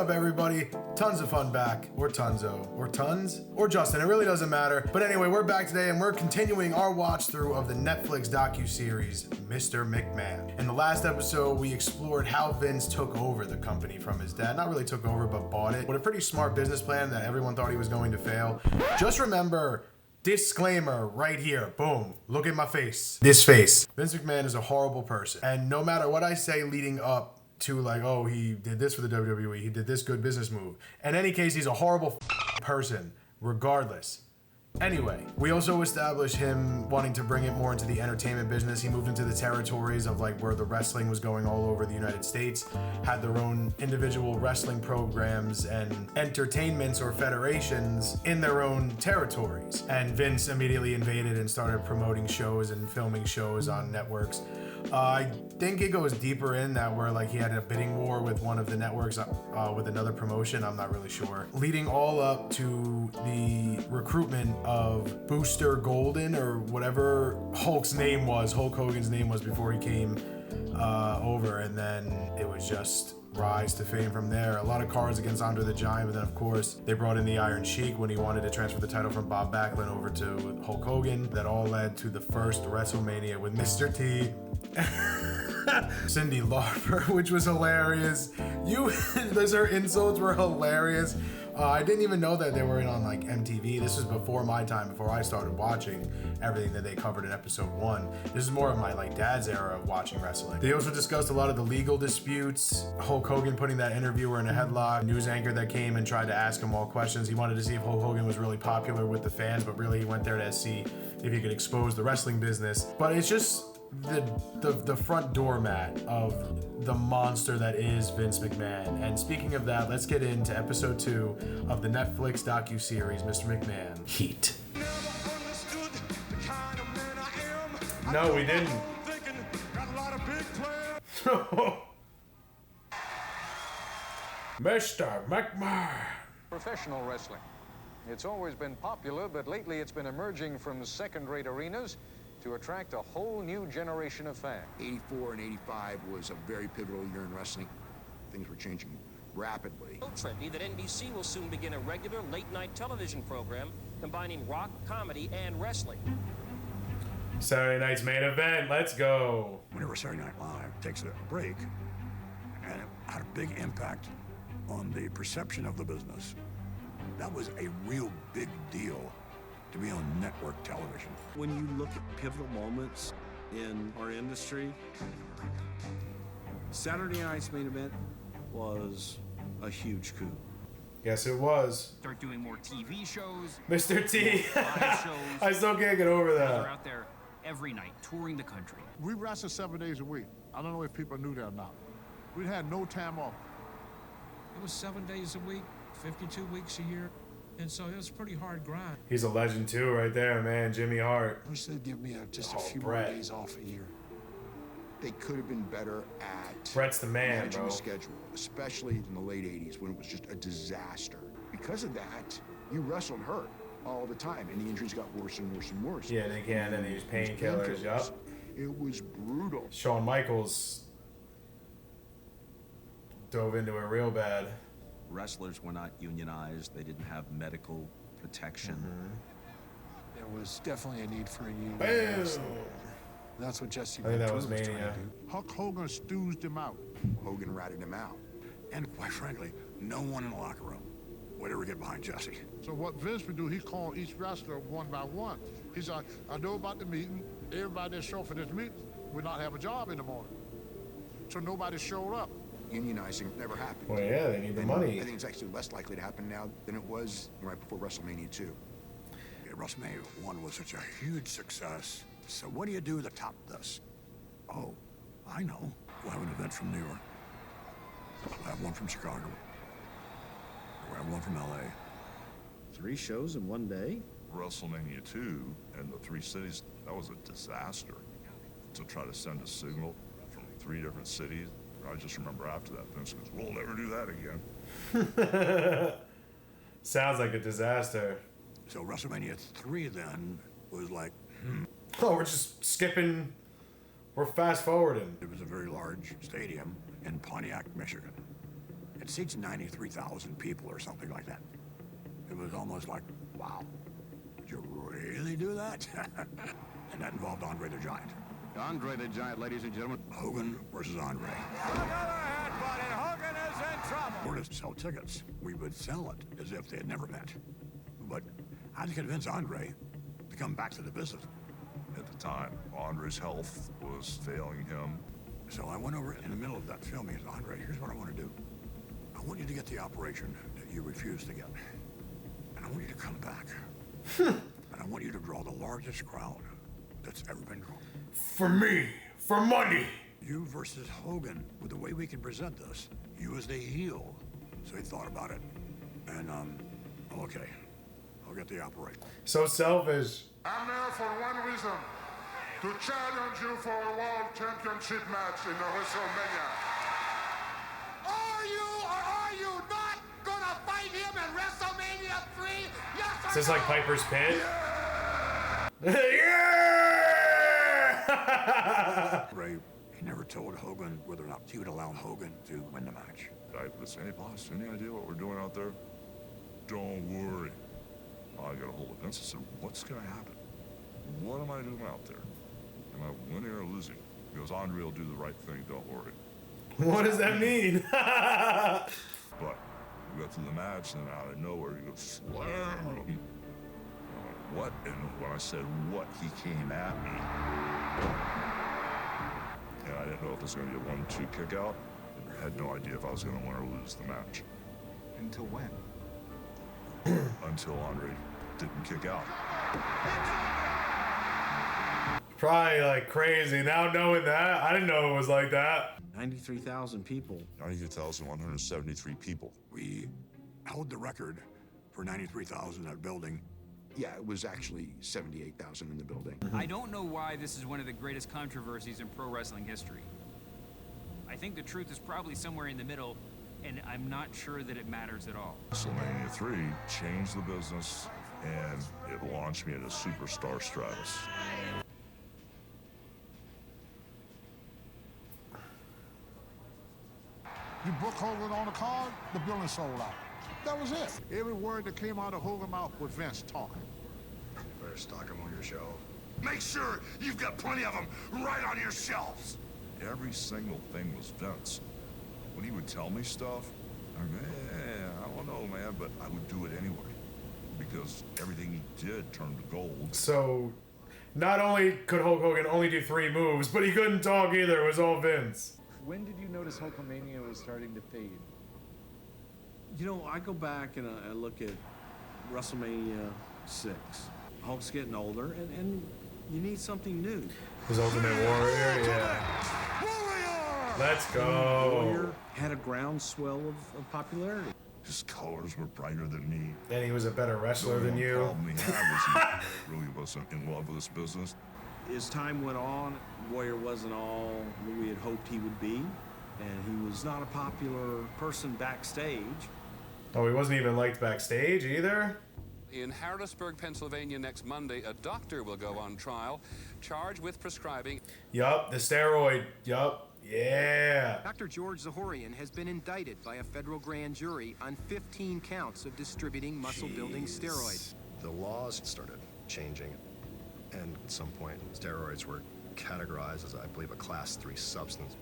up, everybody? ToNzxOxFuN back, or Tonzo, or Tons, or Justin. It really doesn't matter. But anyway, we're back today, and we're continuing our watch through of the Netflix docu-series Mr. McMahon. In the last episode, we explored how Vince took over the company from his dad. Not really took over, but bought it with a pretty smart business plan that everyone thought he was going to fail. Just remember, disclaimer right here. Boom. Look at my face. This face. Vince McMahon is a horrible person. And no matter what I say leading up to like, oh, he did this for the WWE, he did this good business move. In any case, he's a horrible person, regardless. Anyway, we also established him wanting to bring it more into the entertainment business. He moved into the territories of like where the wrestling was going all over the United States, had their own individual wrestling programs and entertainments or federations in their own territories. And Vince immediately invaded and started promoting shows and filming shows on networks. I think it goes deeper in that where like he had a bidding war with one of the networks with another promotion. I'm not really sure. Leading all up to the recruitment of Booster Golden or whatever Hulk's name was, Hulk Hogan's name was before he came over, and then it was just rise to fame from there. A lot of cards against Andre the Giant, but then of course they brought in the Iron Sheik when he wanted to transfer the title from Bob Backlund over to Hulk Hogan. That all led to the first WrestleMania with Mr. T. Cyndi Lauper, which was hilarious. Her insults were hilarious. I didn't even know that they were in on like MTV. This was before my time, before I started watching everything that they covered in episode 1. This is more of my like dad's era of watching wrestling. They also discussed a lot of the legal disputes. Hulk Hogan putting that interviewer in a headlock. News anchor that came and tried to ask him all questions. He wanted to see if Hulk Hogan was really popular with the fans, but really he went there to see if he could expose the wrestling business. But it's just the front doormat of the monster that is Vince McMahon. And speaking of that, let's get into episode 2 of the Netflix docu-series Mr. McMahon Heat. No, we didn't. Mr. McMahon. Professional wrestling. It's always been popular, but lately it's been emerging from second-rate arenas to attract a whole new generation of fans. 84 and 85 was a very pivotal year in wrestling. Things were changing rapidly. So trendy that NBC will soon begin a regular late-night television program combining rock, comedy, and wrestling. Saturday night's main event. Let's go. Whenever Saturday Night Live takes a break, and it had a big impact on the perception of the business. That was a real big deal to be on network television. When you look at pivotal moments in our industry, Saturday night's main event was a huge coup. Yes, it was. Start doing more TV shows. Mr. T. Live shows. I still can't get over They're that. out there every night, touring the country. We wrestled 7 days a week. I don't know if people knew that or not. We had no time off. It was 7 days a week, 52 weeks a year. And so it was a pretty hard grind. He's a legend too, right there, man. Jimmy Hart. I wish they'd give me just a few Brett. more days off a year. They could have been better at Brett's the man, managing bro. the schedule, especially in the late 80s when it was just a disaster. Because of that, you wrestled hurt all the time, and the injuries got worse and worse and worse. Yeah, they can. And they use painkillers. Yup. It was brutal. Shawn Michaels dove into it real bad. Wrestlers were not unionized. They didn't have medical protection. There was definitely a need for a union. Bam! That's what Jesse I think that Ventura was trying Mania. to do. Hulk Hogan stoozed him out. Hogan ratted him out. And quite frankly, no one in the locker room would ever get behind Jesse. So what Vince would do, he called each wrestler one by one. He's like, I know about the meeting. Everybody that showed for this meeting would not have a job in the morning. So nobody showed up. Unionizing never happened. Well, yeah, they need the And money. I think it's actually less likely to happen now than it was right before WrestleMania 2. Yeah, WrestleMania 1 was such a huge success. So what do you do to top this? Oh, I know. We'll have an event from New York. We'll have one from Chicago. We'll have one from LA. 3 shows in one day? WrestleMania 2 and the 3 cities, that was a disaster. To try to send a signal from 3 different cities. I just remember after that, Vince goes, we'll never do that again. Sounds like a disaster. So WrestleMania 3 then was like, Oh, we're just skipping. We're fast forwarding. it was a very large stadium in Pontiac, Michigan. It seats 93,000 people or something like that. It was almost like, wow, did you really do that? And that involved Andre the Giant. Andre the Giant, ladies and gentlemen. Hogan versus Andre. Look at buddy. Hogan is in trouble. Or to sell tickets, we would sell it as if they had never met. But I had to convince Andre to come back to the business. At the time, Andre's health was failing him. So I went over in the middle of that filming and said, Andre, here's what I want to do. I want you to get the operation that you refused to get. And I want you to come back. And I want you to draw the largest crowd that's ever been drawn. For me, for money. You versus Hogan, with the way we can present this, you as the heel. So he thought about it. And, okay, I'll get the operation. So selfish. I'm here for one reason. To challenge you for a world championship match in the WrestleMania. Are you or are you not gonna fight him in WrestleMania 3? Yes or Is this like Piper's Pit? Yeah! Ray, he never told Hogan whether or not he would allow Hogan to win the match. I said, hey, boss, any idea what we're doing out there? Don't worry. I got a hold of Vince and said, what's going to happen? What am I doing out there? Am I winning or losing? He goes, Andre will do the right thing, don't worry. What does that mean? But we got through the match, and out of nowhere, he goes, slam! I'm like, what? And when I said what, he came at me. And I didn't know if it was going to be a 1-2 kick out. I had no idea if I was going to win or lose the match. Until when? Until Andre didn't kick out. Probably like crazy. Now knowing that, I didn't know it was like that. 93,000 people. 93,173 people. We held the record for 93,000 in that building. Yeah, it was actually 78,000 in the building. I don't know why this is one of the greatest controversies in pro wrestling history. I think the truth is probably somewhere in the middle, and I'm not sure that it matters at all. WrestleMania 3 changed the business, and it launched me into superstar status. You book Hogan on the card, the building sold out. That was it. Every word that came out of Hogan's mouth was Vince talking. Better stock them on your shelf. Make sure you've got plenty of them right on your shelves. Every single thing was Vince. When he would tell me stuff, I don't know, man, but I would do it anyway. Because everything he did turned to gold. So, not only could Hulk Hogan only do 3 moves, but he couldn't talk either. It was all Vince. When did you notice Hulkamania was starting to fade? You know, I go back and I look at WrestleMania 6. Hulk's getting older, and you need something new. His Ultimate Warrior, yeah. Warrior! Let's go. Warrior had a groundswell of popularity. His colors were brighter than me. And he was a better wrestler than you. The problem he had was he really wasn't in love with this business. As time went on, Warrior wasn't all that we had hoped he would be, and he was not a popular person backstage. Oh, he wasn't even liked backstage either? In Harrisburg, Pennsylvania next Monday, a doctor will go on trial, charged with prescribing. Yup, the steroid. Yup, yeah. Dr. George Zahorian has been indicted by a federal grand jury on 15 counts of distributing muscle-building steroids. The laws started changing, and at some point, steroids were categorized as, I believe, a Class 3 substance.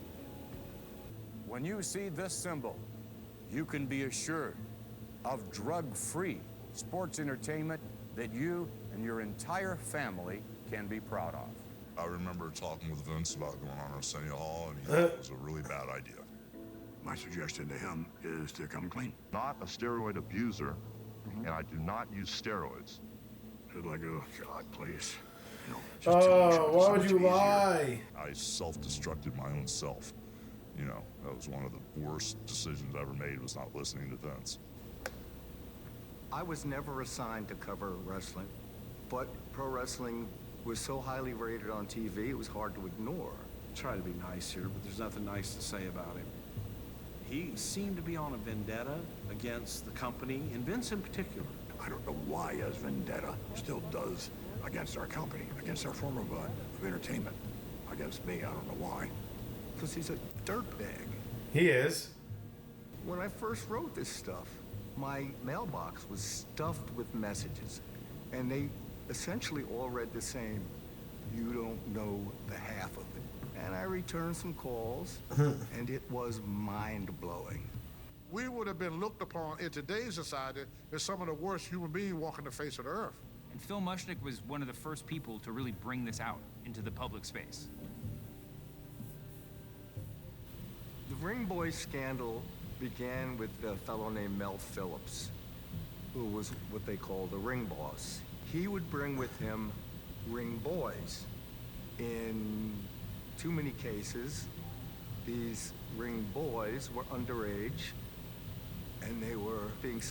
When you see this symbol, you can be assured of drug-free sports entertainment that you and your entire family can be proud of. I remember talking with Vince about going on Arsenio Hall, and he thought it was a really bad idea. My suggestion to him is to come clean. Not a steroid abuser, and I do not use steroids. It's like, oh, God, please. You know, Oh, why would you lie? I self-destructed my own self. You know, that was one of the worst decisions I ever made, was not listening to Vince. I was never assigned to cover wrestling, but pro wrestling was so highly rated on TV, it was hard to ignore. Try to be nice here, but there's nothing nice to say about him. He seemed to be on a vendetta against the company, and Vince in particular. I don't know why he has vendetta, still does, against our company, against our form of entertainment, against me. I don't know why. Because he's a dirtbag. He is. When I first wrote this stuff, my mailbox was stuffed with messages, and they essentially all read the same. You don't know the half of it. And I returned some calls, and it was mind-blowing. We would have been looked upon in today's society as some of the worst human beings walking the face of the earth. And Phil Mushnick was one of the first people to really bring this out into the public space. The Ring Boy scandal began with a fellow named Mel Phillips, who was what they called the ring boss. He would bring with him ring boys. In too many cases, these ring boys were underage, and they were being...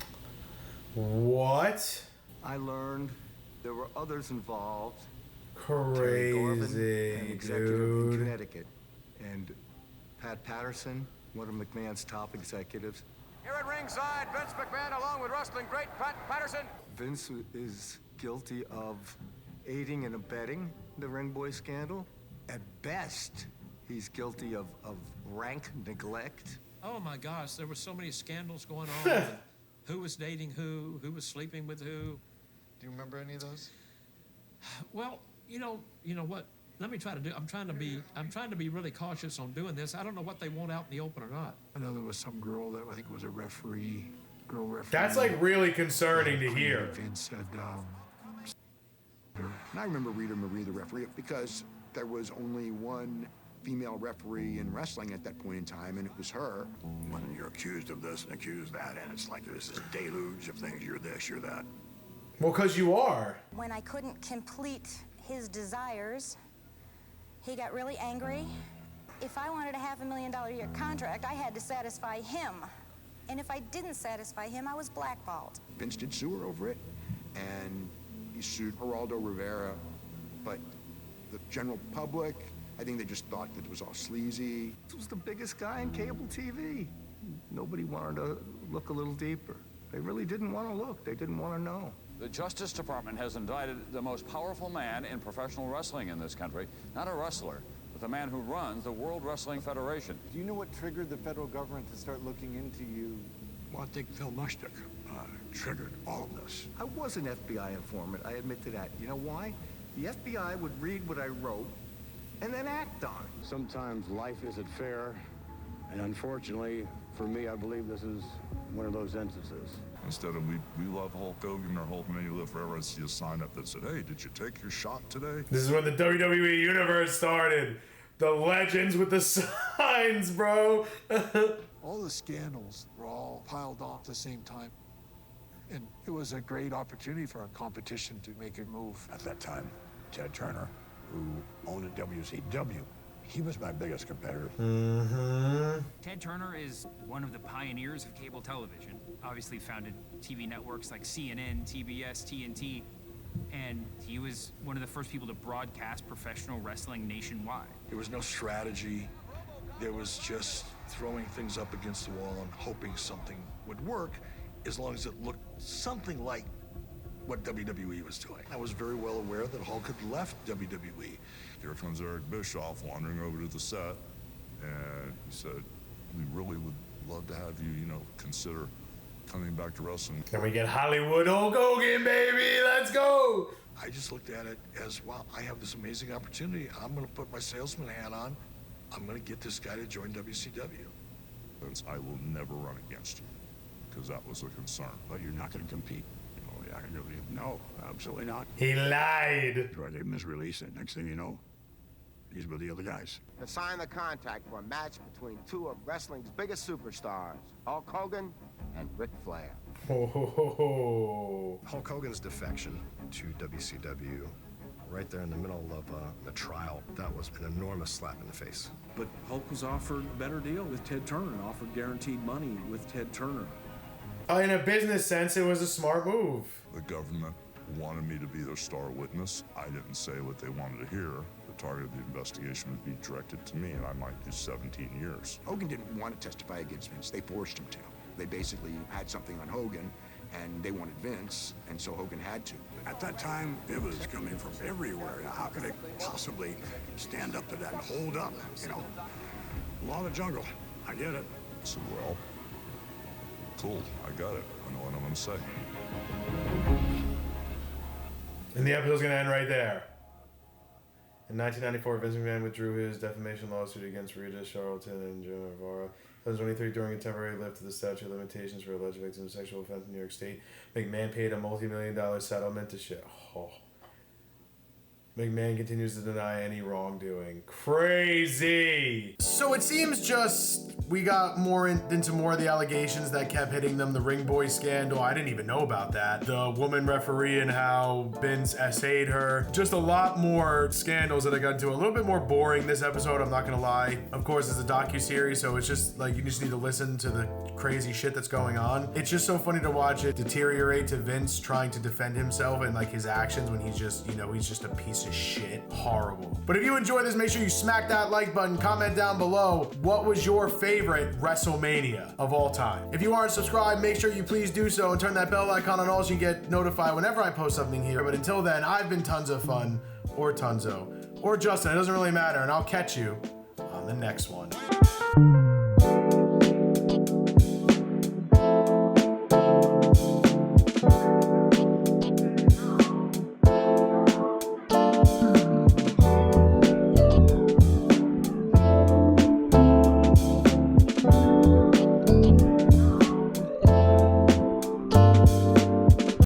What? I learned there were others involved. Crazy, an executive in Connecticut, and Pat Patterson, one of McMahon's top executives. Here at ringside, Vince McMahon along with wrestling great Pat Patterson. Vince is guilty of aiding and abetting the Ring Boy scandal. At best, he's guilty of rank neglect. Oh my gosh, there were so many scandals going on. Who was dating who was sleeping with who. Do you remember any of those? Well, you know what? Let me try to do. I'm trying to be really cautious on doing this. I don't know what they want out in the open or not. I know there was some girl that I think was a referee, girl referee. That's like really concerning to hear. Vince said, And I remember Rita Marie, the referee, because there was only one female referee in wrestling at that point in time, and it was her. when you're accused of this and accused that, and it's like there's this deluge of things, you're this, you're that. Well, because you are. When I couldn't complete his desires, he got really angry. If I wanted a $500,000 a year contract, I had to satisfy him. And if I didn't satisfy him, I was blackballed. Vince did sue her over it, and he sued Geraldo Rivera, but the general public, I think they just thought that it was all sleazy. This was the biggest guy in cable TV. Nobody wanted to look a little deeper. They really didn't want to look. They didn't want to know. The Justice Department has indicted the most powerful man in professional wrestling in this country, not a wrestler, but the man who runs the World Wrestling Federation. Do you know what triggered the federal government to start looking into you? Well, I think Phil Mushnick triggered all of this. I was an FBI informant, I admit to that. You know why? The FBI would read what I wrote and then act on it. Sometimes life isn't fair, and unfortunately, for me, I believe this is one of those instances. Instead of we love Hulk Hogan or Hulk May live forever, I see a sign up that said, hey, did you take your shot today? This is when the WWE Universe started. The legends with the signs, bro. All the scandals were all piled on at the same time. And it was a great opportunity for a competition to make a move. At that time, Ted Turner, who owned WCW, he was my biggest competitor. Ted Turner is one of the pioneers of cable television. Obviously founded TV networks like CNN, TBS, TNT, and he was one of the first people to broadcast professional wrestling nationwide. There was no strategy. There was just throwing things up against the wall and hoping something would work, as long as it looked something like what WWE was doing. I was very well aware that Hulk had left WWE. Here comes Eric Bischoff wandering over to the set, and he said, we really would love to have you, consider coming back to wrestling. Can we get Hollywood Hulk Hogan, baby? Let's go! I just looked at it as, wow, I have this amazing opportunity. I'm going to put my salesman hat on. I'm going to get this guy to join WCW. Vince, I will never run against you, because that was a concern. But you're not going to compete. Oh, yeah, no, absolutely not. He lied. So I gave him his release, and next thing you know, these were the other guys. To sign the contract for a match between two of wrestling's biggest superstars, Hulk Hogan and Ric Flair. Hulk Hogan's defection to WCW, right there in the middle of the trial, that was an enormous slap in the face. But Hulk was offered a better deal with Ted Turner and offered guaranteed money with Ted Turner. In a business sense, it was a smart move. The government wanted me to be their star witness. I didn't say what they wanted to hear. The target of the investigation would be directed to me, and I might do 17 years. Hogan didn't want to testify against Vince. They forced him to. They basically had something on Hogan, and they wanted Vince, and so Hogan had to. At that time, it was coming from everywhere. How could it possibly stand up to that and hold up, Law of the jungle. I get it. So, well, cool. I got it. I know what I'm gonna say. And the episode's gonna end right there. In 1994, Vince McMahon withdrew his defamation lawsuit against Rita Charlton and Joe Navarro. In 2023, during a temporary lift of the statute of limitations for alleged victims of sexual offense in New York State, McMahon paid a multi-million-dollar settlement to shit. Oh. McMahon continues to deny any wrongdoing. Crazy! So it seems just we got more into more of the allegations that kept hitting them. The Ring Boy scandal, I didn't even know about that. The woman referee and how Vince essayed her. Just a lot more scandals that I got into. A little bit more boring this episode, I'm not gonna lie. Of course, it's a docu-series, so it's just like you just need to listen to the crazy shit that's going on. It's just so funny to watch it deteriorate to Vince trying to defend himself and like his actions when he's just, you know, he's just a piece of shit. Horrible. But if you enjoy this, make sure you smack that like button, comment down below what was your favorite WrestleMania of all time. If you aren't subscribed, make sure you please do so and turn that bell icon on all so you get notified whenever I post something here. But until then, I've been ToNzxOxFuN or ToNzxO or Justin, it doesn't really matter, and I'll catch you on the next one.